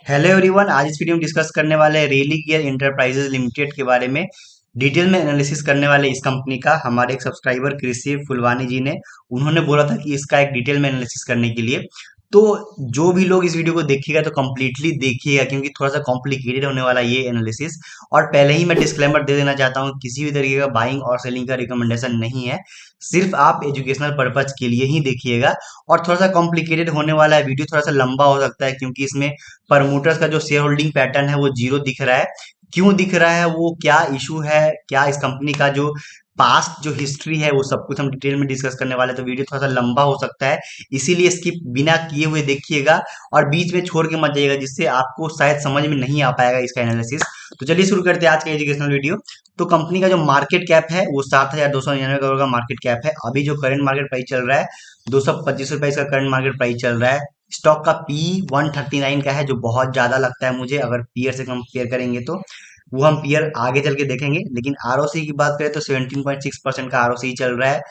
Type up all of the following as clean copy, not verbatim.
Hello everyone, आज इस video में डिस्कस करने वाले हैं रेली गियर इंटरप्राइजेज लिमिटेड के बारे में। डिटेल में एनालिसिस करने वाले इस कंपनी का हमारे एक सब्सक्राइबर कृषि फुलवानी जी ने उन्होंने बोला था कि इसका एक डिटेल में एनालिसिस करने के लिए। तो जो भी लोग इस वीडियो को देखिएगा तो कम्प्लीटली देखिएगा, क्योंकि थोड़ा सा कॉम्प्लिकेटेड होने वाला है ये एनालिसिस। और पहले ही मैं डिस्क्लेमर दे देना चाहता हूँ, किसी भी तरीके का बाइंग और सेलिंग का रिकमेंडेशन नहीं है, सिर्फ आप एजुकेशनल पर्पज के लिए ही देखिएगा। और थोड़ा सा कॉम्प्लिकेटेड होने वाला है, वीडियो थोड़ा सा लंबा हो सकता है, क्योंकि इसमें प्रमोटर्स का जो शेयर होल्डिंग पैटर्न है वो जीरो दिख रहा है। क्यों दिख रहा है, वो क्या इशू है, क्या इस कंपनी का जो पास्ट जो हिस्ट्री है वो सब कुछ हम डिटेल में डिस्कस करने वाले हैं। तो वीडियो थोड़ा सा लंबा हो सकता है, इसीलिए स्किप बिना किए हुए देखिएगा और बीच में छोड़ के मत जाइएगा, जिससे आपको शायद समझ में नहीं आ पाएगा इसका एनालिसिस। तो चलिए शुरू करते हैं आज का एजुकेशनल वीडियो। तो कंपनी का जो मार्केट कैप है वो 7,299 करोड़ का मार्केट कैप है। अभी जो करंट मार्केट प्राइस चल रहा है, ₹225 इसका करंट मार्केट प्राइस चल रहा है। स्टॉक का पी 139 का है, जो बहुत ज्यादा लगता है मुझे, अगर पीयर से कंपेयर करेंगे तो। वो हम पीयर आगे चल के देखेंगे। लेकिन आरओसी की बात करें तो 17.6% का आरओसी चल रहा है।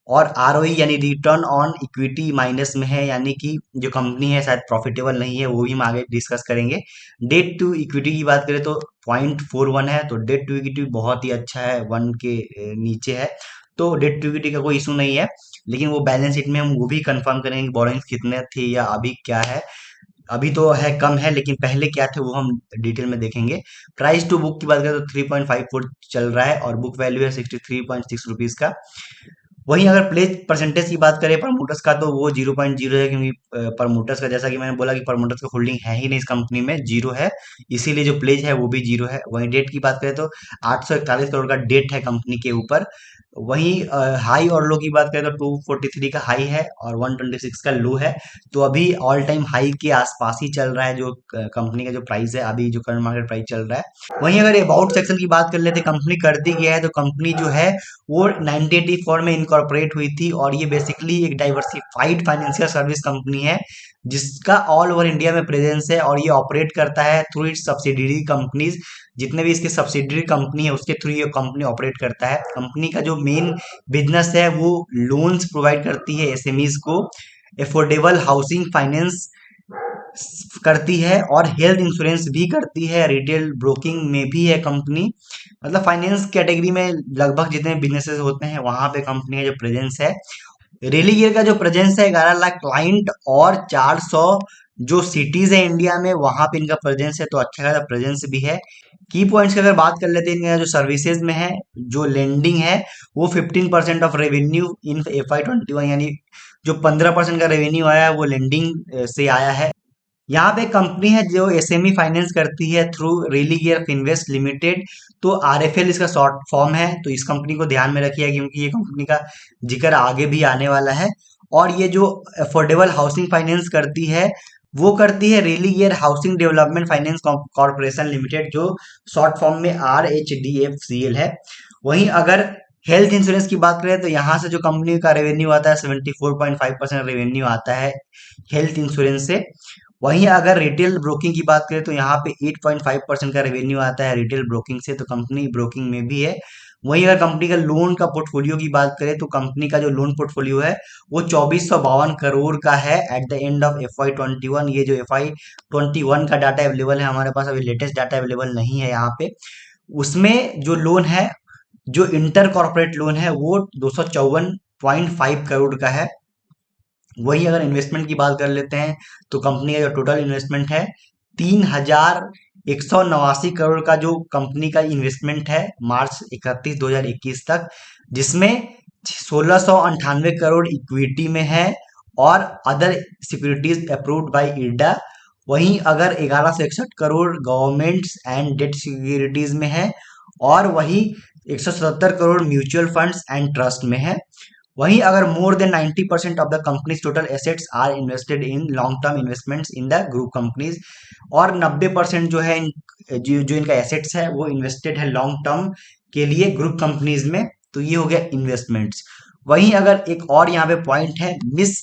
और आरओई यानी रिटर्न ऑन इक्विटी माइनस में है, यानी कि जो कंपनी है शायद प्रॉफिटेबल नहीं है, वो भी हम आगे डिस्कस करेंगे। डेट टू इक्विटी की बात करें तो 0.41 है, तो डेट टू इक्विटी बहुत ही अच्छा है, 1 के नीचे है। तो डेट टू इक्विटी का कोई इशू नहीं है। लेकिन वो बैलेंस शीट में हम वो भी कंफर्म करेंगे कि बोरोइंग्स कितने थे या अभी क्या है। अभी तो है, कम है, लेकिन पहले क्या थे वो हम डिटेल में देखेंगे। प्राइस टू बुक की बात करें तो 3.54 चल रहा है और बुक वैल्यू है 63.6 रुपीज का। वहीं अगर प्लेज परसेंटेज की बात करें प्रमोटर्स का, तो वो 0.0 है, क्योंकि प्रमोटर्स का, जैसा कि मैंने बोला कि प्रमोटर्स का होल्डिंग है ही नहीं इस कंपनी में, जीरो है। इसीलिए जो प्लेज है वो भी जीरो है। वहीं डेट की बात करें तो 841 करोड़ का डेट है कंपनी के ऊपर। वहीं हाई और लो की बात करें तो 243 का हाई है और 126 का लो है। तो अभी ऑल टाइम हाई के आसपास ही चल रहा है जो कंपनी का जो प्राइस है, अभी जो करंट मार्केट प्राइस चल रहा है। वहीं अगर अबाउट सेक्शन की बात कर लेते, कंपनी करती क्या है, तो कंपनी जो है वो 1984 में इनकॉर्पोरेट हुई थी, और ये बेसिकली एक डाइवर्सिफाइड फाइनेंशियल सर्विस कंपनी है, जिसका ऑल ओवर इंडिया में प्रेजेंस है। और ये ऑपरेट करता है थ्रू इट्स सब्सिडरी कंपनीज। जितने भी इसके सब्सिडरी कंपनी है उसके थ्रू ये कंपनी ऑपरेट करता है। कंपनी का जो मेन बिजनेस है वो लोन्स प्रोवाइड करती है एसएमईज को, एफोर्डेबल हाउसिंग फाइनेंस करती है, और हेल्थ इंश्योरेंस भी करती है। रिटेल ब्रोकिंग में भी है कंपनी। मतलब फाइनेंस कैटेगरी में लगभग जितने बिजनेसेस होते हैं वहां पे कंपनी का जो प्रेजेंस है। रेली गियर का जो प्रेजेंस है 11 लाख क्लाइंट और 400 जो सिटीज है इंडिया में, वहां पे इनका प्रेजेंस है, तो अच्छा खासा प्रेजेंस भी है। की पॉइंट्स की अगर बात कर लेते हैं, इनका जो सर्विसेज में है, जो लेंडिंग है वो 15% ऑफ रेवेन्यू इन FY 21, यानी जो 15% का रेवेन्यू आया है वो लेंडिंग से आया है। यहाँ पे कंपनी है जो एसएमई फाइनेंस करती है थ्रू रेली गियर फिनवेस्ट लिमिटेड। तो आरएफएल इसका शॉर्ट फॉर्म है, तो इस कंपनी को ध्यान में रखिए, क्योंकि ये कंपनी का जिक्र आगे भी आने वाला है। और ये जो अफोर्डेबल हाउसिंग फाइनेंस करती है वो करती है Religare housing development finance corporation limited, जो शॉर्ट फॉर्म में RHDFCL है। वहीं अगर हेल्थ इंश्योरेंस की बात करें तो यहाँ से जो कंपनी का रेवेन्यू आता है 74.5% रेवेन्यू आता है हेल्थ इंश्योरेंस से। वहीं अगर रिटेल ब्रोकिंग की बात करें तो यहाँ पे 8.5% का रेवेन्यू आता है रिटेल ब्रोकिंग से, तो कंपनी ब्रोकिंग में भी है। वहीं अगर कंपनी का लोन का पोर्टफोलियो की बात करें तो कंपनी का जो लोन पोर्टफोलियो है वो 2452 करोड़ का है at the end of FY 21। ये जो FY 21 का डाटा अवेलेबल है हमारे पास, अभी लेटेस्ट डाटा अवेलेबल नहीं है यहाँ पे। उसमें जो लोन है, जो इंटर कॉर्पोरेट लोन है, वो 254.5 करोड़ का है। वही अगर इन्वेस्टमेंट की बात कर लेते हैं तो कंपनी का जो टोटल इन्वेस्टमेंट है 3,189 करोड़ का, जो कंपनी का इन्वेस्टमेंट है मार्च 31 2021 तक, जिसमें 1,698 करोड़ इक्विटी में है और other securities approved by IRDA। वहीं अगर 1161 crore governments and debt securities में है, और वही 177 crore mutual funds and trust में है। वहीं अगर more than 90% of the company's total assets are invested in long term investments in the group companies, और 90% जो है जो इनका एसेट्स है वो इन्वेस्टेड है लॉन्ग टर्म के लिए ग्रुप कंपनीज में। तो ये हो गया इन्वेस्टमेंट्स। वहीं अगर एक और यहाँ पे पॉइंट है, mis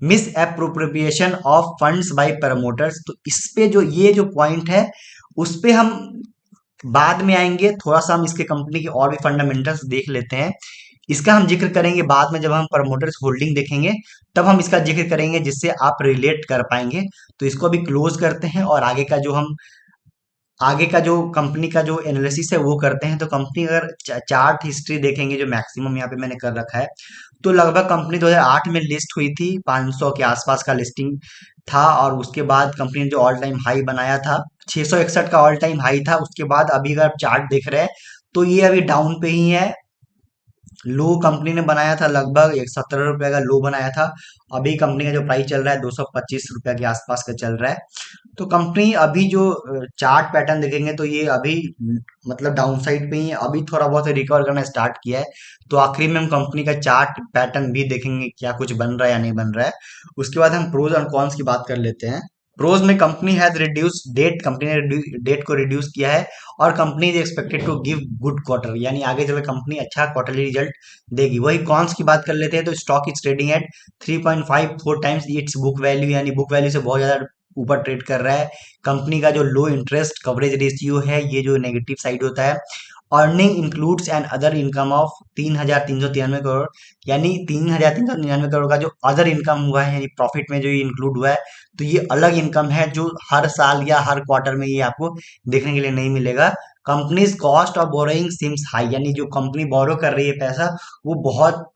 misappropriation of funds by promoters, तो इस पे जो ये जो पॉइंट है उस पे हम बाद में आएंगे। थोड़ा सा हम इसके कंपनी के और भी फंडामेंटल्स देख लेते हैं। इसका हम जिक्र करेंगे बाद में, जब हम प्रमोटर्स होल्डिंग देखेंगे तब हम इसका जिक्र करेंगे, जिससे आप रिलेट कर पाएंगे। तो इसको अभी क्लोज करते हैं और आगे का जो कंपनी का जो एनालिसिस है वो करते हैं। तो कंपनी अगर चार्ट हिस्ट्री देखेंगे, जो मैक्सिमम यहाँ पे मैंने कर रखा है, तो लगभग कंपनी 2008 में लिस्ट हुई थी, 500 के आसपास का लिस्टिंग था। और उसके बाद कंपनी ने जो ऑल टाइम हाई बनाया था, 661 का ऑल टाइम हाई था। उसके बाद अभी अगर आप चार्ट देख रहे हैं तो ये अभी डाउन पे ही है। लो कंपनी ने बनाया था, लगभग 117 रुपए का लो बनाया था। अभी कंपनी का जो प्राइस चल रहा है 225 रुपए के आसपास का चल रहा है। तो कंपनी अभी जो चार्ट पैटर्न देखेंगे तो ये अभी मतलब डाउन साइड पे ही है, अभी थोड़ा बहुत रिकवर करना स्टार्ट किया है। तो आखिरी में हम कंपनी का चार्ट पैटर्न भी देखेंगे, क्या कुछ बन रहा है या नहीं बन रहा है। उसके बाद हम प्रोज और कॉन्स की बात कर लेते हैं। प्रोज में company has reduce debt, company ने डेट को रिड्यूस किया है। और company is expected to give good quarter, यानी आगे चल कंपनी अच्छा क्वार्टरली रिजल्ट देगी। वही कॉन्स की बात कर लेते हैं तो stock is trading at 3.54 times it's book value, यानी बुक वैल्यू से बहुत ज्यादा ऊपर ट्रेड कर रहा है। कंपनी का जो लो इंटरेस्ट कवरेज रेशियो है, ये जो नेगेटिव साइड होता है। Earning includes and other income of 3,393 crore, यानी 3,399 करोड़ का जो अदर इनकम हुआ है, यानी प्रॉफिट में जो ये इंक्लूड हुआ है। तो ये अलग इनकम है जो हर साल या हर क्वार्टर में ये आपको देखने के लिए नहीं मिलेगा। Company's cost of borrowing seems high, यानी जो कंपनी बोरो कर रही है पैसा, वो बहुत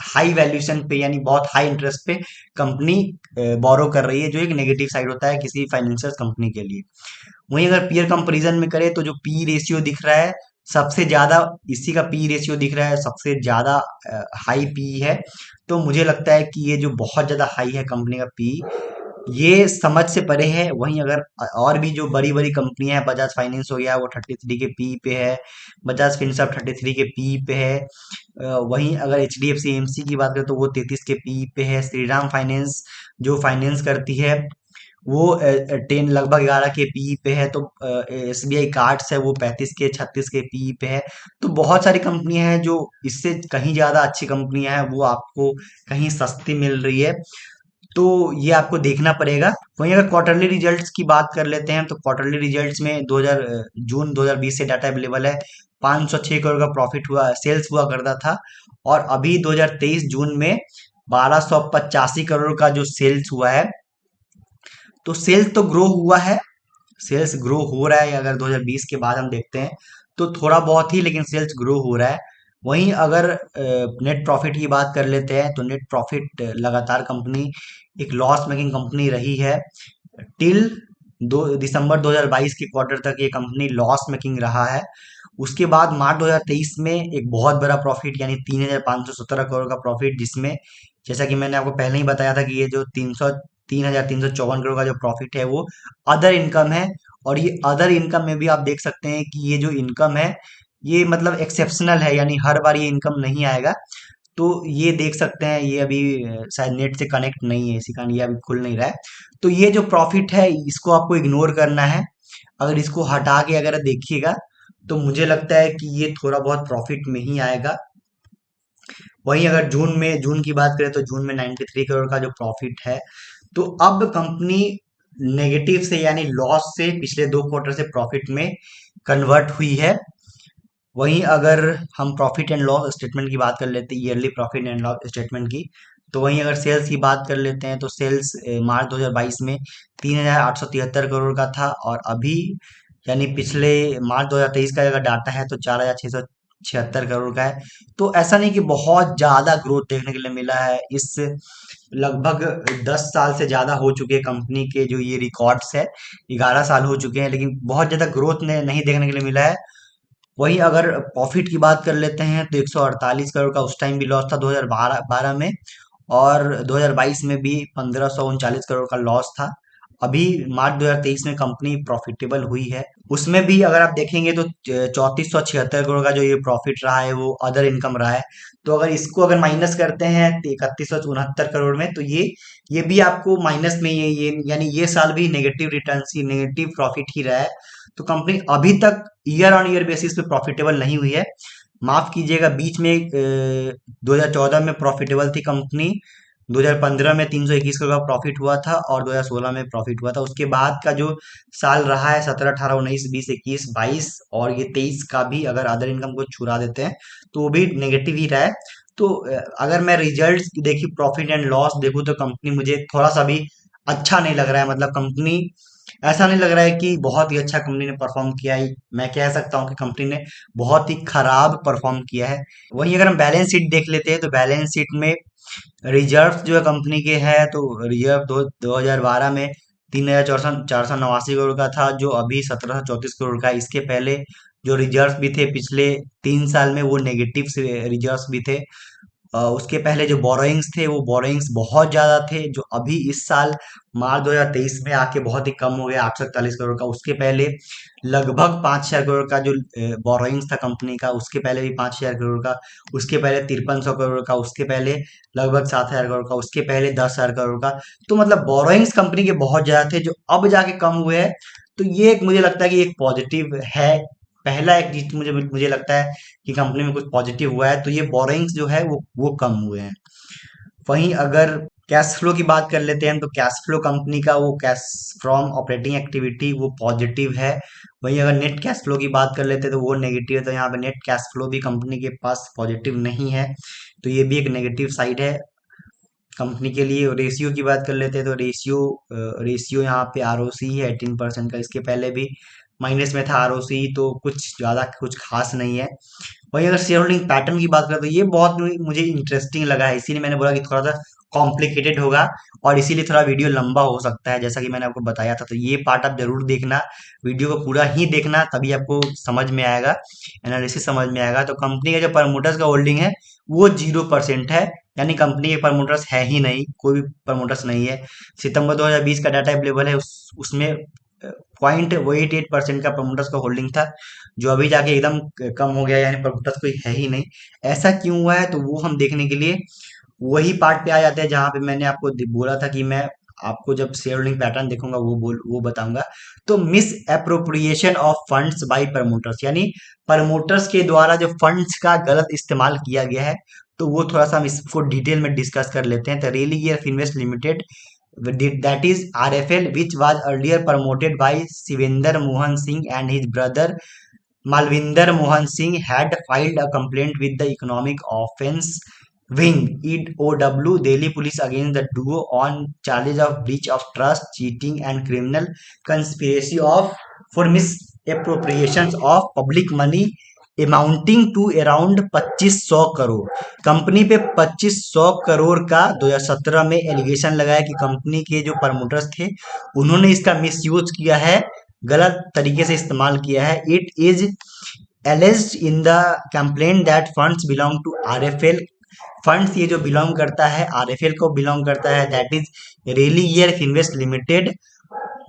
हाई वैल्यूएशन पे, यानी बहुत हाई इंटरेस्ट पे कंपनी बोरो कर रही है, जो एक नेगेटिव साइड होता है किसी फाइनेंशियल कंपनी के लिए। वहीं अगर पीयर कंपैरिजन में करें तो जो पी रेशियो दिख रहा है सबसे ज्यादा, इसी का पी रेशियो दिख रहा है सबसे ज्यादा हाई पी है। तो मुझे लगता है कि ये जो बहुत ज्यादा हाई है कंपनी का पी, ये समझ से परे है। वहीं अगर और भी जो बड़ी बड़ी कंपनियां हैं, बजाज फाइनेंस हो गया, वो 33 के पी पे है। बजाज फिनसर्व 33 के पी पे है। वहीं अगर H D F C M C की बात करें तो वो 33 के पी पे है। श्रीराम फाइनेंस जो फाइनेंस करती है वो 10 लगभग 11 के पी पे है। तो एस बी आई कार्ड्स है वो 35 के 36 के पी पे है। तो बहुत सारी कंपनियां हैं जो इससे कहीं ज्यादा अच्छी कंपनियां हैं, वो आपको कहीं सस्ती मिल रही है। तो ये आपको देखना पड़ेगा। वहीं अगर क्वार्टरली रिजल्ट्स की बात कर लेते हैं तो क्वार्टरली रिजल्ट्स में 2000 जून 2020 से डाटा अवेलेबल है। 506 करोड़ का प्रॉफिट हुआ, सेल्स हुआ करता था। और अभी 2023 जून में 1285 करोड़ का जो सेल्स हुआ है। तो सेल्स तो ग्रो हुआ है, सेल्स ग्रो हो रहा है। अगर 2020 के बाद हम देखते हैं तो थोड़ा बहुत ही, लेकिन सेल्स ग्रो हो रहा है। वहीं अगर नेट प्रॉफिट की बात कर लेते हैं तो नेट प्रॉफिट लगातार कंपनी एक लॉस मेकिंग कंपनी रही है। टिल दो दिसंबर 2022 के क्वार्टर तक ये कंपनी लॉस मेकिंग रहा है। उसके बाद मार्च 2023 में एक बहुत बड़ा प्रॉफिट, यानी 3,517 करोड़ का प्रॉफिट, जिसमें जैसा कि मैंने आपको पहले ही बताया था कि ये जो 3,354 करोड़ का जो प्रॉफिट है वो अदर इनकम है। और ये अदर इनकम में भी आप देख सकते हैं कि ये जो इनकम है ये मतलब एक्सेप्शनल है, यानी हर बार ये इनकम नहीं आएगा। तो ये देख सकते हैं, ये अभी शायद नेट से कनेक्ट नहीं है, इसी कारण ये अभी खुल नहीं रहा है। तो ये जो प्रॉफिट है इसको आपको इग्नोर करना है। अगर इसको हटा के अगर देखिएगा तो मुझे लगता है कि ये थोड़ा बहुत प्रॉफिट में ही आएगा। वहीं अगर जून की बात करें तो जून में 93 करोड़ का जो प्रॉफिट है। तो अब कंपनी नेगेटिव से, यानी लॉस से, पिछले 2 क्वार्टर से प्रॉफिट में कन्वर्ट हुई है। वहीं अगर हम प्रॉफिट एंड लॉस स्टेटमेंट की बात कर लेते हैं, yearly profit and loss statement की, तो वहीं अगर सेल्स की बात कर लेते हैं तो सेल्स मार्च 2022 में 3,873 करोड़ का था। और अभी यानी पिछले मार्च 2023 का अगर डाटा है तो 4,676 करोड़ का है। तो ऐसा नहीं कि बहुत ज्यादा ग्रोथ देखने के लिए मिला है। इस लगभग 10 साल से ज्यादा हो चुके हैं कंपनी के जो ये रिकॉर्ड्स है, 11 साल हो चुके हैं, लेकिन बहुत ज्यादा ग्रोथ नहीं देखने के लिए मिला है। वहीं अगर प्रॉफिट की बात कर लेते हैं तो 148 करोड़ का उस टाइम भी लॉस था 2012 में। और 2022 में भी 1,539 करोड़ का लॉस था। अभी मार्च 2023 में कंपनी प्रॉफिटेबल हुई है। उसमें भी अगर आप देखेंगे तो 3,476 करोड़ का जो ये प्रॉफिट रहा है वो अदर इनकम रहा है। तो अगर इसको अगर माइनस करते हैं 3,169 करोड़ में, तो ये भी आपको माइनस में ही है। ये यानी ये साल भी नेगेटिव रिटर्न ही, नेगेटिव प्रॉफिट ही रहा है। तो कंपनी अभी तक ईयर ऑन ईयर बेसिस पे प्रॉफिटेबल नहीं हुई है। माफ कीजिएगा, बीच में 2014 में प्रॉफिटेबल थी कंपनी, 2015 में 321 करोड़ का प्रॉफिट हुआ था और 2016 में प्रॉफिट हुआ था। उसके बाद का जो साल रहा है 17, 18, 19, 20, 21, 22 और ये 23 का भी अगर अदर इनकम को छुड़ा देते हैं तो वो भी नेगेटिव ही रहा है। तो अगर मैं रिजल्ट्स देखी, प्रॉफिट एंड लॉस देखूँ तो कंपनी मुझे थोड़ा सा भी अच्छा नहीं लग रहा है। मतलब कंपनी, ऐसा नहीं लग रहा है कि बहुत ही अच्छा कंपनी ने परफॉर्म किया है। मैं कह सकता हूँ कि कंपनी ने बहुत ही खराब परफॉर्म किया है। वहीं अगर हम बैलेंस शीट देख लेते हैं तो बैलेंस शीट में रिजर्व जो है कंपनी के है, तो रिजर्व 2012 में 3,489 करोड़ का था, जो अभी 1,734 करोड़ का है। इसके पहले जो रिजर्व भी थे पिछले 3 साल में, वो नेगेटिव से रिजर्व भी थे। उसके पहले जो बोरोइंग्स थे वो बोरोइंग्स बहुत ज्यादा थे, जो अभी इस साल मार्च 2023 में आके बहुत ही कम हो गया, 841 करोड़ का। उसके पहले लगभग 5,000 करोड़ का जो बोरोइंग्स था कंपनी का, उसके पहले भी 5,000 करोड़ का। उसके पहले 5300 करोड़ का। उसके पहले लगभग 7,000 करोड़ का। उसके पहले 10,000 करोड़ का। तो मतलब बोरोइंग्स कंपनी के बहुत ज्यादा थे, जो अब जाके कम हुए हैं। तो ये एक मुझे लगता है कि एक पॉजिटिव है। पहला एक चीज मुझे मुझे लगता है कि कंपनी में कुछ पॉजिटिव हुआ है, तो ये बोरोइंग्स जो है वो कम हुए हैं। वहीं अगर कैश फ्लो की बात कर लेते हैं तो कैश फ्लो कंपनी का, वो कैश फ्रॉम ऑपरेटिंग एक्टिविटी वो पॉजिटिव है। वहीं अगर नेट कैश फ्लो की बात कर लेते हैं तो वो नेगेटिव है। तो यहाँ पे नेट कैश फ्लो भी कंपनी के पास पॉजिटिव नहीं है। तो ये भी एक नेगेटिव साइड है कंपनी के लिए। रेशियो की बात कर लेते हैं तो रेशियो यहाँ पे आरओसी है 18% का। इसके पहले भी माइनस में था आरओसी, तो कुछ ज्यादा कुछ खास नहीं है। वहीं अगर शेयर होल्डिंग पैटर्न की बात करें तो ये बहुत मुझे इंटरेस्टिंग लगा है, इसीलिए मैंने बोला कि थोड़ा सा कॉम्प्लिकेटेड होगा और इसीलिए थोड़ा वीडियो लंबा हो सकता है, जैसा कि मैंने आपको बताया था। तो ये पार्ट आप जरूर देखना, वीडियो को पूरा ही देखना, तभी आपको समझ में आएगा, एनालिसिस समझ में आएगा। तो कंपनी का जो प्रमोटर्स का होल्डिंग है वो 0% है, यानी कंपनी के प्रमोटर्स है ही नहीं, कोई भी प्रमोटर्स नहीं है। सितंबर 2020 का डाटा अवेलेबल है, उसमें 0.88% का प्रमोटर्स का होल्डिंग था, जो अभी जाके एकदम कम हो गया, यानी प्रमोटर्स कोई है ही नहीं। ऐसा क्यों हुआ है, तो वो हम देखने के लिए वही पार्ट पे आ जाते हैं जहां पे मैंने आपको बोला था कि मैं आपको जब शेयर होल्डिंग पैटर्न देखूंगा वो बताऊंगा। तो misappropriation of funds by promoters, यानी प्रमोटर्स के द्वारा जो फंड्स का गलत इस्तेमाल किया गया है, तो वो थोड़ा सा हम इसको डिटेल में डिस्कस कर लेते हैं। तो रेली ईयर invest limited, that is RFL, which was earlier promoted by Shivendra Mohan Singh and his brother Malvinder Mohan Singh, had filed a complaint with the Economic Offence Wing (EOW) Delhi Police against the duo on charges of breach of trust, cheating, and criminal conspiracy of for misappropriations of public money amounting to around 2500 crore. Company पे 2500 करोड़ का 2017 में allegation लगाया कि company के जो promoters थे उन्होंने इसका मिसयूज किया है, गलत तरीके से इस्तेमाल किया है। It is alleged in the complaint that funds belong to RFL, funds ये जो बिलोंग करता है आरएफएल को बिलोंग करता है, दैट इज रेली ईयर invest limited,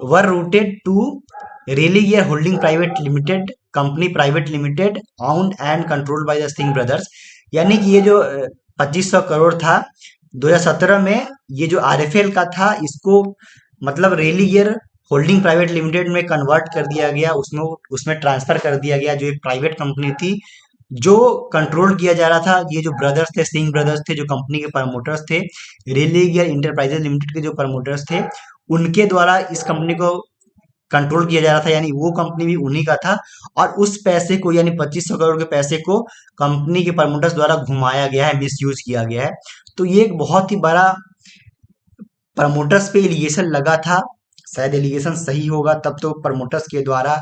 were rooted to rally year holding private limited, company private limited, owned and controlled by the Singh brothers. यानी कि ये जो 2500 करोड़ था 2017 में, ये जो आरएफएल का था, इसको मतलब रेली ईयर होल्डिंग प्राइवेट लिमिटेड में कन्वर्ट कर दिया गया, उसमें उसमें ट्रांसफर कर दिया गया, जो एक प्राइवेट कंपनी थी, जो कंट्रोल किया जा रहा था। ये जो ब्रदर्स थे, सिंह ब्रदर्स थे, जो कंपनी के प्रमोटर्स थे, रेली ईयर इंटरप्राइजेज लिमिटेड के जो प्रमोटर्स थे, उनके द्वारा इस कंपनी को कंट्रोल किया जा रहा था, यानी वो कंपनी भी उन्हीं का था। और उस पैसे को, यानी 2500 करोड़ के पैसे को कंपनी के प्रमोटर्स द्वारा घुमाया गया है, मिसयूज किया गया है। तो ये एक बहुत ही बड़ा प्रमोटर्स पे एलिगेशन लगा था। शायद एलिगेशन सही होगा तब तो प्रमोटर्स के द्वारा,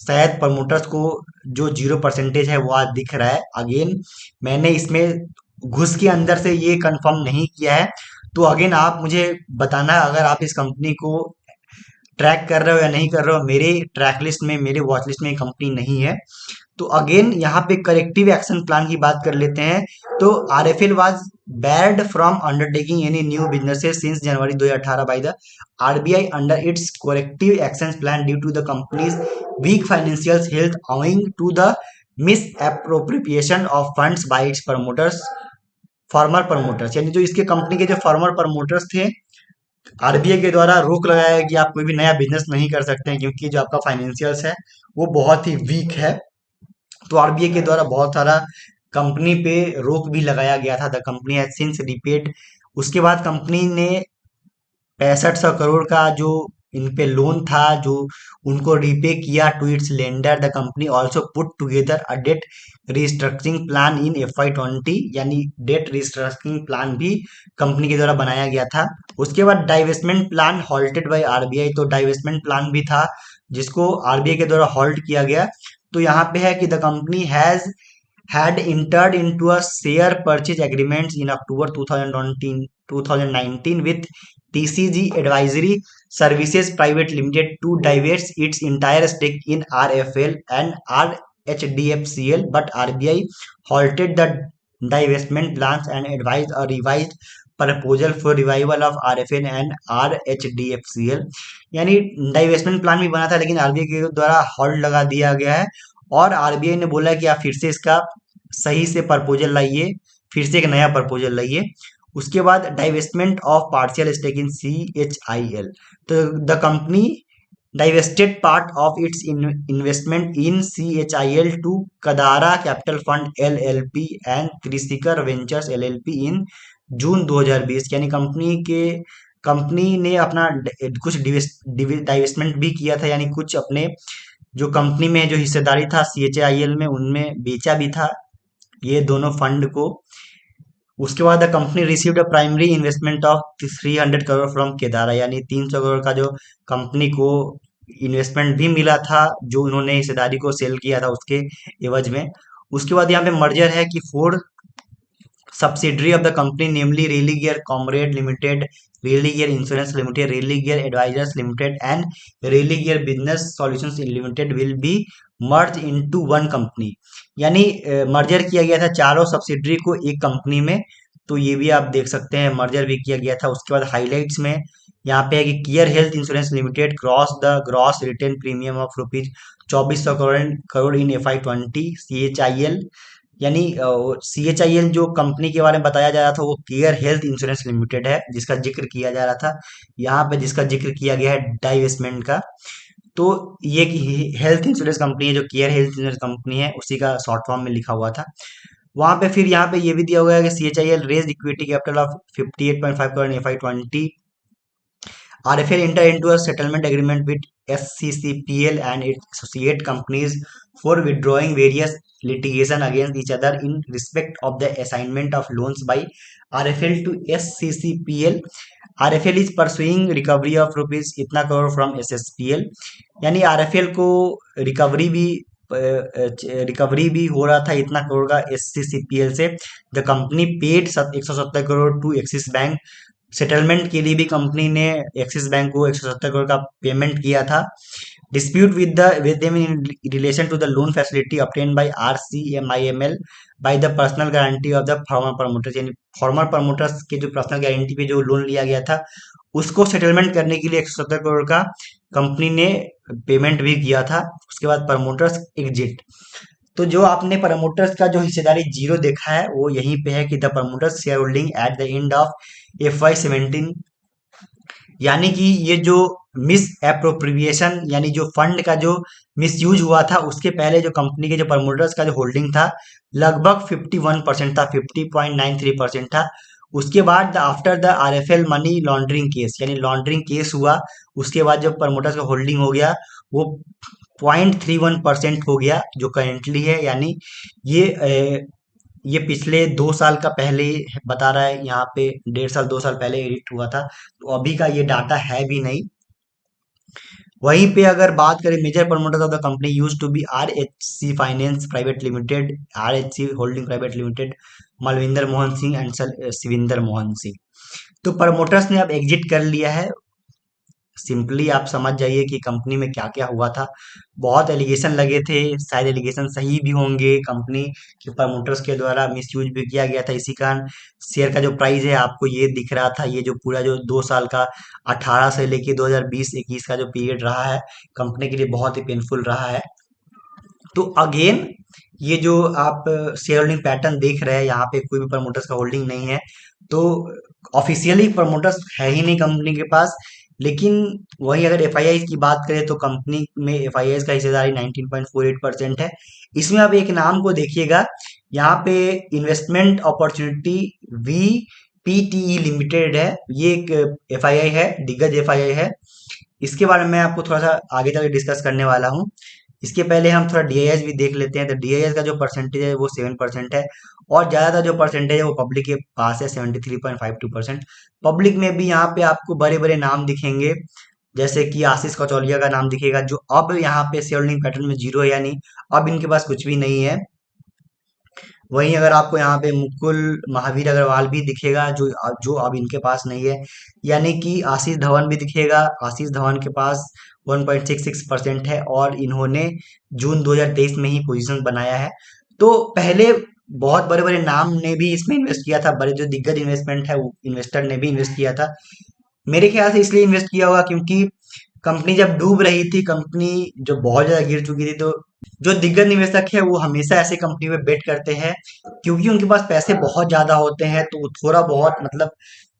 शायद प्रमोटर्स को जो 0% है वो आज दिख रहा है। अगेन मैंने इसमें घुस के अंदर से ये कंफर्म नहीं किया है, तो अगेन आप मुझे बताना अगर आप इस कंपनी को ट्रैक कर रहे हो या नहीं कर रहे हो। मेरे ट्रैक लिस्ट में, मेरे वॉच लिस्ट में ये कंपनी नहीं है। तो अगेन यहाँ पे करेक्टिव एक्शन प्लान की बात कर लेते हैं। तो RFL was barred from undertaking any new businesses since January 2018 by the RBI under its corrective action plan due to the company's weak financial health owing to the misappropriation of funds by its promoters, former promoters. यानी जो इसके company के जो farmer promoters थे, RBI के द्वारा रोक लगाया है कि आप कोई भी नया बिजनेस नहीं कर सकते हैं, क्योंकि जो आपका फाइनेंशियल्स है वो बहुत ही वीक है। तो आरबीआई के द्वारा बहुत सारा कंपनी पे रोक भी लगाया गया था। The company has since repaid उसके बाद कंपनी ने 6500 करोड़ का जो इन पे लोन था जो उनको रीपे किया to its lender. The company also put together a debt restructuring plan in FY 20, यानी डेट रिस्ट्रक्चरिंग प्लान भी कंपनी के द्वारा बनाया गया था। उसके बाद divestment plan halted by RBI, तो डाइवेस्टमेंट प्लान भी था जिसको RBI के द्वारा हॉल्ट किया गया। तो यहाँ पे है कि the company has had entered into a share purchase agreements in October 2019 with TCG Advisory Services Private Limited to divest its entire stake in RFL and RHDFCL, but RBI halted the divestment plans and advised a revised proposal for revival of RFL and RHDFCL। यानी divestment plan भी बना था लेकिन RBI के द्वारा halt लगा दिया गया है और RBI ने बोला कि आप फिर से इसका सही से प्रपोजल लाइए, फिर से एक नया प्रपोजल लाइए। उसके बाद divestment of partial stake in CHIL, तो the company divested part of its investment in CHIL to Kadara Capital Fund LLP and Krisikar Ventures LLP in जून 2020। यानी कंपनी ने अपना कुछ डाइवेस्टमेंट भी किया था, यानी कुछ अपने जो कंपनी में जो हिस्सेदारी था CHIL में उनमें बेचा भी था ये दोनों फंड को। उसके बाद the company received a primary investment of 300 crore from Kedaara, यानी 300 करोड़ का जो कंपनी को इन्वेस्टमेंट भी मिला था जो उन्होंने हिस्सेदारी को सेल किया था उसके एवज में। उसके बाद यहाँ पे मर्जर है कि 4 subsidiary of the company, namely Religare Comrade Limited, Religare Insurance Limited, Religare Advisors Limited, and Religare Business Solutions Limited will be merged into one company। यानी मर्जर किया गया था चारों सब्सिडरी को एक कंपनी में। तो ये भी आप देख सकते हैं मर्जर भी किया गया था। उसके बाद हाइलाइट्स में यहाँ पे है कि Care Health Insurance limited crossed the gross written premium of rupees 2400 crore in FY 20। CHIL, यानी CHIL जो कंपनी के बारे में बताया जा रहा था वो केयर हेल्थ इंश्योरेंस लिमिटेड है जिसका जिक्र किया जा रहा था। यहाँ पे जिसका जिक्र किया गया है डाइवेस्टमेंट का, तो ये हेल्थ इंश्योरेंस कंपनी है जो केयर हेल्थ इंश्योरेंस कंपनी है उसी का शॉर्ट फॉर्म में लिखा हुआ था वहां पे। फिर यहाँ पे ये भी दिया हुआ है कि CHIL raised equity capital of 58.5 crore in FY 20। RFL entered into a settlement agreement with SCCPL and its associate companies for withdrawing various litigation against each other in respect of the assignment of loans by RFL to SCCPL। RFL is pursuing recovery of rupees इतना crore from SSPL, यानी RFL को recovery भी हो रहा था इतना करोड़ का SCCPL से। The company paid 170 crore to Axis Bank. Settlement के लिए भी कंपनी ने एक्सिस बैंक को 170 करोड़ का पेमेंट किया था। Dispute with them in relation to the loan facility obtained by RCMIML by the personal guarantee of the former promoters, यानी फॉर्मर प्रमोटर्स के जो पर्सनल गारंटी पे जो लोन लिया गया था उसको सेटलमेंट करने के लिए 170 करोड़ का कंपनी ने पेमेंट भी किया था। उसके बाद प्रमोटर्स एग्जिट, तो जो आपने प्रमोटर्स का जो हिस्सेदारी जीरो देखा है वो यहीं पे है कि the promoters share holding at the end of FY 17, यानी कि ये जो मिस एप्रोप्रिएशन यानी जो फंड का जो मिसयूज हुआ था उसके पहले जो कंपनी के जो प्रमोटर्स का जो होल्डिंग था लगभग 51% था, 50.93% था। उसके बाद after the RFL money laundering case, यानी लॉन्ड्रिंग केस हुआ उसके बाद जो प्रमोटर्स का होल्डिंग हो गया वो 0.31% हो गया जो करेंटली है। यानी ये पिछले 2 साल का पहले बता रहा है, यहाँ पे 1.5 साल 2 साल पहले एडिट हुआ था तो अभी का ये डाटा है भी नहीं। वहीं पे अगर बात करें major promoters of the company used to be RHC finance private limited, RHC holding private limited, Malvinder Mohan Singh and Shivinder Mohan Singh. तो प्रमोटर्स ने अब एग्जिट कर लिया है। सिंपली आप समझ जाइए कि कंपनी में क्या क्या हुआ था। बहुत एलिगेशन लगे थे, शायद एलिगेशन सही भी होंगे, कंपनी के प्रमोटर्स के द्वारा मिसयूज भी किया गया था। इसी कारण शेयर का जो प्राइस है आपको ये दिख रहा था। ये जो पूरा जो 2 साल का 18 से लेके 2020-21 का जो पीरियड रहा है कंपनी के लिए बहुत ही पेनफुल रहा है। तो अगेन ये जो आप शेयर होल्डिंग पैटर्न देख रहे हैं यहाँ पे कोई भी प्रमोटर्स का होल्डिंग नहीं है, तो ऑफिशियली प्रमोटर्स है ही नहीं कंपनी के पास। लेकिन वही अगर FII की बात करें तो कंपनी में FII का हिस्सेदारी 19.48% है। इसमें अब एक नाम को देखिएगा, यहाँ पे इन्वेस्टमेंट अपॉर्चुनिटी पीटीई लिमिटेड है, ये एक एफआईआई है, दिग्गज एफआईआई है। इसके बारे में मैं आपको थोड़ा सा आगे तक डिस्कस करने वाला हूँ। इसके पहले हम थोड़ा डीआईएस भी देख लेते हैं। तो डीआईएस का जो परसेंटेज है वो 7% है, और ज़्यादातर जो परसेंटेज है वो पब्लिक के पास है, 73.52%। पब्लिक में भी यहाँ पे आपको बड़े बड़े नाम दिखेंगे, जैसे कि आशीष कचौलिया का नाम दिखेगा, जो अब यहाँ पे शेयर होल्डिंग पैटर्न में जीरो है, यानी अब इनके पास कुछ भी नहीं है। वहीं अगर आपको यहाँ पे मुकुल महावीर अग्रवाल भी दिखेगा, जो जो अब इनके पास नहीं है। यानी कि आशीष धवन भी दिखेगा, आशीष धवन के पास 1.66% है, और इन्होंने जून 2023 में ही पोजीशन बनाया है। तो पहले बहुत बड़े बड़े नाम ने भी इसमें इन्वेस्ट किया था, बड़े जो दिग्गज इन्वेस्टमेंट है वो इन्वेस्टर ने भी इन्वेस्ट किया था। मेरे ख्याल से इसलिए इन्वेस्ट किया होगा क्योंकि कंपनी जब डूब रही थी, कंपनी जो बहुत ज्यादा गिर चुकी थी, तो जो दिग्गज निवेशक है वो हमेशा ऐसे कंपनी में बेट करते हैं, क्योंकि उनके पास पैसे बहुत ज्यादा होते हैं, तो वो थोड़ा बहुत मतलब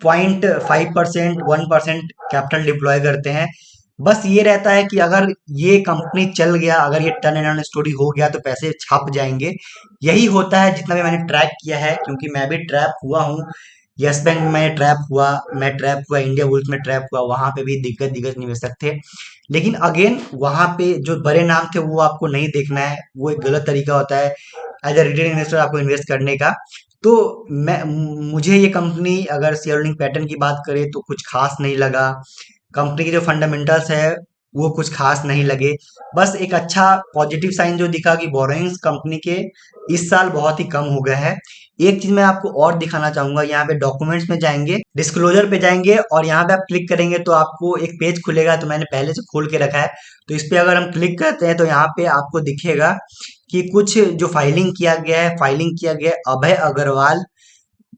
0.5% 1% कैपिटल डिप्लॉय करते हैं। बस ये रहता है कि अगर ये कंपनी चल गया, अगर ये टर्न अराउंड स्टोरी हो गया, तो पैसे छप जाएंगे। यही होता है, जितना भी मैंने ट्रैक किया है, क्योंकि मैं भी ट्रैप हुआ हूँ। यस बैंक में ट्रैप हुआ, मैं ट्रैप हुआ, इंडिया बुल्स में ट्रैप हुआ, वहां पे भी दिग्गज दिग्गज निवेशक थे। लेकिन अगेन वहां पे जो बड़े नाम थे वो आपको नहीं देखना है, वो एक गलत तरीका होता है एज अ रिटेल इन्वेस्टर आपको इन्वेस्ट करने का। तो मुझे ये कंपनी, अगर शेयर होल्डिंग पैटर्न की बात करें, तो कुछ खास नहीं लगा। कंपनी के जो फंडामेंटल्स है वो कुछ खास नहीं लगे। बस एक अच्छा पॉजिटिव साइन जो दिखा कि बोरोइंग्स कंपनी के इस साल बहुत ही कम हो गए हैं। एक चीज मैं आपको और दिखाना चाहूंगा, यहाँ पे डॉक्यूमेंट्स में जाएंगे, डिस्क्लोजर पे जाएंगे, और यहाँ पे आप क्लिक करेंगे तो आपको एक पेज खुलेगा। तो मैंने पहले से खोल के रखा है, तो इस पे अगर हम क्लिक करते हैं तो यहाँ पे आपको दिखेगा कि कुछ जो फाइलिंग किया गया है अभय Agarwal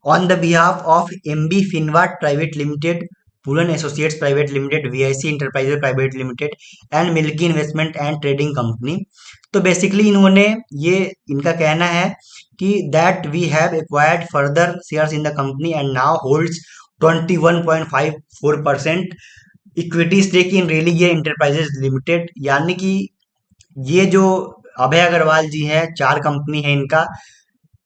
on the behalf of MB Finwat Private Limited, Pooran Associates Private Limited, VIC Enterprises Private Limited and milky investment and trading company. तो बेसिकली इन्होंने, ये इनका कहना है कि that we have acquired further shares in the company and now holds 21.54% equity stake in Religare enterprises limited. यानी कि ये जो अभय अग्रवाल जी हैं, चार कंपनी है इनका,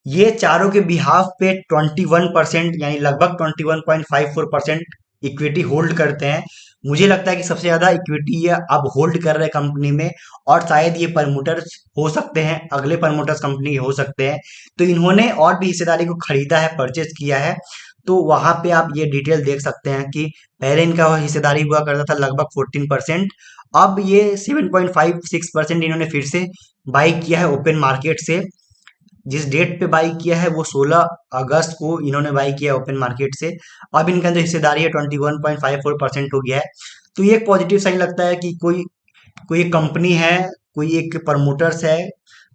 ये चारों के बिहाफ पे 21%, यानी लगभग 21.54% इक्विटी होल्ड करते हैं। मुझे लगता है कि सबसे ज्यादा इक्विटी ये अब होल्ड कर रहे कंपनी में, और शायद ये प्रमोटर्स हो सकते हैं, अगले प्रमोटर्स कंपनी के हो सकते हैं। तो इन्होंने और भी हिस्सेदारी को खरीदा है, परचेज किया है। तो वहां पे आप ये डिटेल देख सकते हैं कि पहले इनका हिस्सेदारी हुआ करता था लगभग 14%, अब ये 7.56% इन्होंने फिर से बाई किया है ओपन मार्केट से। जिस डेट पे बाई किया है वो 16 अगस्त को इन्होंने बाई किया ओपन मार्केट से। अब इनका जो हिस्सेदारी है 21.54% हो गया है। तो ये एक पॉजिटिव साइन लगता है कि कोई कोई एक कंपनी है, कोई एक प्रमोटर्स है,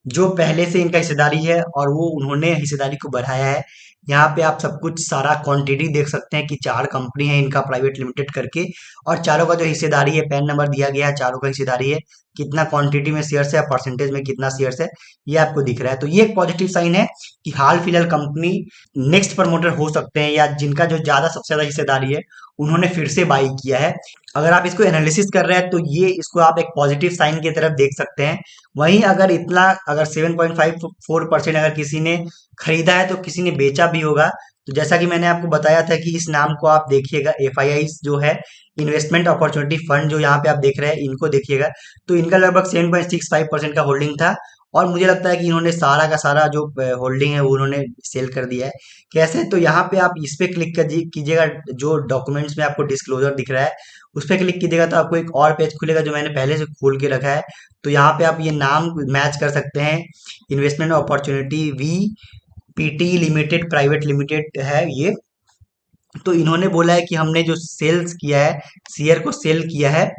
जो पहले से इनका हिस्सेदारी है और वो उन्होंने हिस्सेदारी को बढ़ाया है। यहाँ पे आप सब कुछ सारा क्वांटिटी देख सकते हैं कि चार कंपनी है इनका प्राइवेट लिमिटेड करके, और चारों का जो हिस्सेदारी है, पैन नंबर दिया गया है, चारों का हिस्सेदारी है, कितना क्वांटिटी में शेयर्स है, परसेंटेज में कितना शेयर्स है, ये आपको दिख रहा है। तो ये एक पॉजिटिव साइन है कि हाल फिलहाल कंपनी नेक्स्ट प्रमोटर हो सकते हैं, या जिनका जो ज्यादा सबसे ज्यादा हिस्सेदारी है उन्होंने फिर से बाई किया है। अगर आप इसको एनालिसिस कर रहे हैं तो ये इसको आप एक पॉजिटिव साइन की तरफ देख सकते हैं। वहीं अगर 7.54% अगर किसी ने खरीदा है तो किसी ने बेचा भी होगा। तो जैसा कि मैंने आपको बताया था कि इस नाम को आप देखिएगा, एफआईआई जो है, इन्वेस्टमेंट अपॉर्चुनिटी फंड, जो यहाँ पे आप देख रहे हैं, इनको देखिएगा। तो इनका लगभग 7.65% का होल्डिंग था, और मुझे लगता है कि इन्होंने सारा का सारा जो होल्डिंग है वो उन्होंने सेल कर दिया है। कैसे? तो यहाँ पे आप इस पे क्लिक कीजिएगा, जो डॉक्यूमेंट्स में आपको डिस्क्लोजर दिख रहा है उस पे क्लिक कीजिएगा तो आपको एक और पेज खुलेगा जो मैंने पहले से खोल के रखा है। तो यहाँ पे आप ये नाम मैच कर सकते हैं, investment opportunity V PT limited private limited है ये। तो इन्होंने बोला है कि हमने जो सेल्स किया है, शेयर को सेल किया है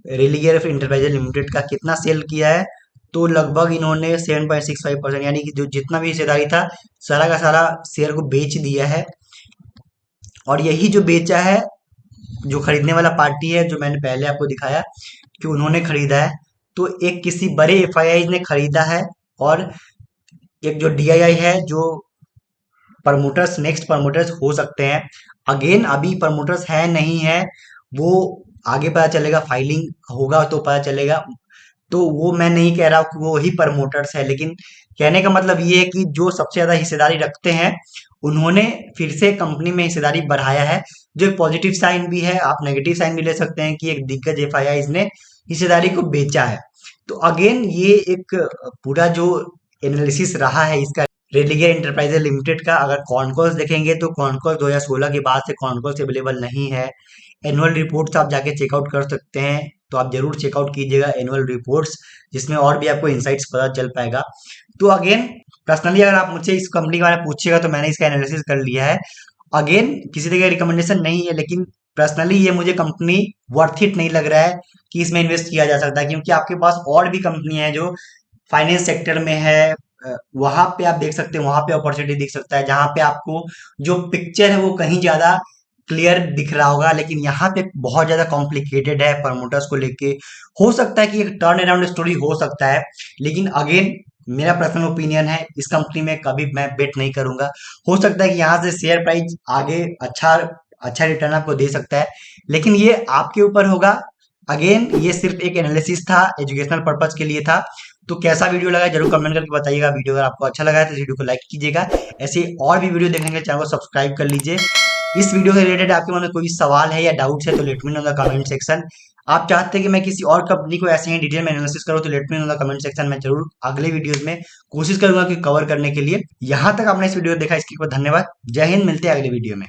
रेलिगेयर इंटरप्राइजेज लिमिटेड का, कितना सेल किया है, तो लगभग इन्होंने 7.65%, यानी कि जो जितना भी हिस्सेदारी था सारा का सारा शेयर को बेच दिया है। और यही जो बेचा है, जो खरीदने वाला पार्टी है, जो मैंने पहले आपको दिखाया कि उन्होंने खरीदा है, तो एक किसी बड़े एफआईआई ने खरीदा है, और एक जो डीआईआई है, जो प्रमोटर्स नेक्स्ट प्रमोटर्स हो सकते हैं। अगेन अभी प्रमोटर्स है नहीं है, वो आगे पता चलेगा, फाइलिंग होगा तो पता चलेगा। तो वो मैं नहीं कह रहा हूँ कि वो ही प्रमोटर्स है, लेकिन कहने का मतलब ये है कि जो सबसे ज्यादा हिस्सेदारी रखते हैं उन्होंने फिर से कंपनी में हिस्सेदारी बढ़ाया है, जो एक पॉजिटिव साइन भी है। आप नेगेटिव साइन भी ले सकते हैं कि एक दिग्गज एफआईआई ने हिस्सेदारी को बेचा है। तो अगेन ये एक पूरा जो एनालिसिस रहा है इसका रेलिगेयर इंटरप्राइजेज लिमिटेड का, अगर कॉनकॉल्स देखेंगे तो कॉनकॉल्स 2016 के बाद से कॉनकॉल्स अवेलेबल नहीं है। एनुअल रिपोर्ट्स आप जाके चेकआउट कर सकते हैं, तो आप जरूर चेकआउट कीजिएगा एनुअल रिपोर्ट्स, जिसमें और भी आपको इंसाइट्स पता चल पाएगा। तो अगेन पर्सनली अगर आप मुझसे इस कंपनी के बारे में पूछिएगा तो मैंने इसका एनालिसिस कर लिया है। अगेन किसी तरह का रिकमेंडेशन नहीं है, लेकिन पर्सनली ये मुझे कंपनी वर्थ इट नहीं लग रहा है कि इसमें इन्वेस्ट किया जा सकता है, क्योंकि आपके पास और भी कंपनियां हैं जो फाइनेंस सेक्टर में है। वहां पे आप देख सकते हैं, वहां पे अपॉर्चुनिटी दिख सकता है, जहां पे आपको जो पिक्चर है वो कहीं ज्यादा क्लियर दिख रहा होगा, लेकिन यहाँ पे बहुत ज्यादा कॉम्प्लिकेटेड है प्रमोटर्स को लेके। हो सकता है कि एक टर्न अराउंड स्टोरी हो सकता है, लेकिन अगेन मेरा पर्सनल ओपिनियन है, इस कंपनी में कभी मैं बेट नहीं करूंगा। हो सकता है कि यहाँ से शेयर प्राइस आगे अच्छा अच्छा रिटर्न आपको दे सकता है, लेकिन ये आपके ऊपर होगा। अगेन ये सिर्फ एक एनालिसिस था, एजुकेशनल पर्पज के लिए था। तो कैसा वीडियो लगा जरूर कमेंट करके बताइएगा। वीडियो अगर आपको अच्छा लगा है तो इस वीडियो को लाइक कीजिएगा। ऐसे ही और भी वीडियो देखने के लिए चैनल को सब्सक्राइब कर लीजिए। इस वीडियो से रिलेटेड आपके मन में कोई सवाल है या डाउट्स है तो let me know in the comment section. आप चाहते हैं कि मैं किसी और कंपनी को ऐसे ही डिटेल में एनालिसिस करूं तो let me know in the comment section. मैं जरूर अगले वीडियोस में कोशिश करूंगा कि कवर करने के लिए। यहाँ तक आपने इस वीडियो को देखा, इसके लिए बहुत धन्यवाद। जय हिंद, मिलते हैं अगले वीडियो में।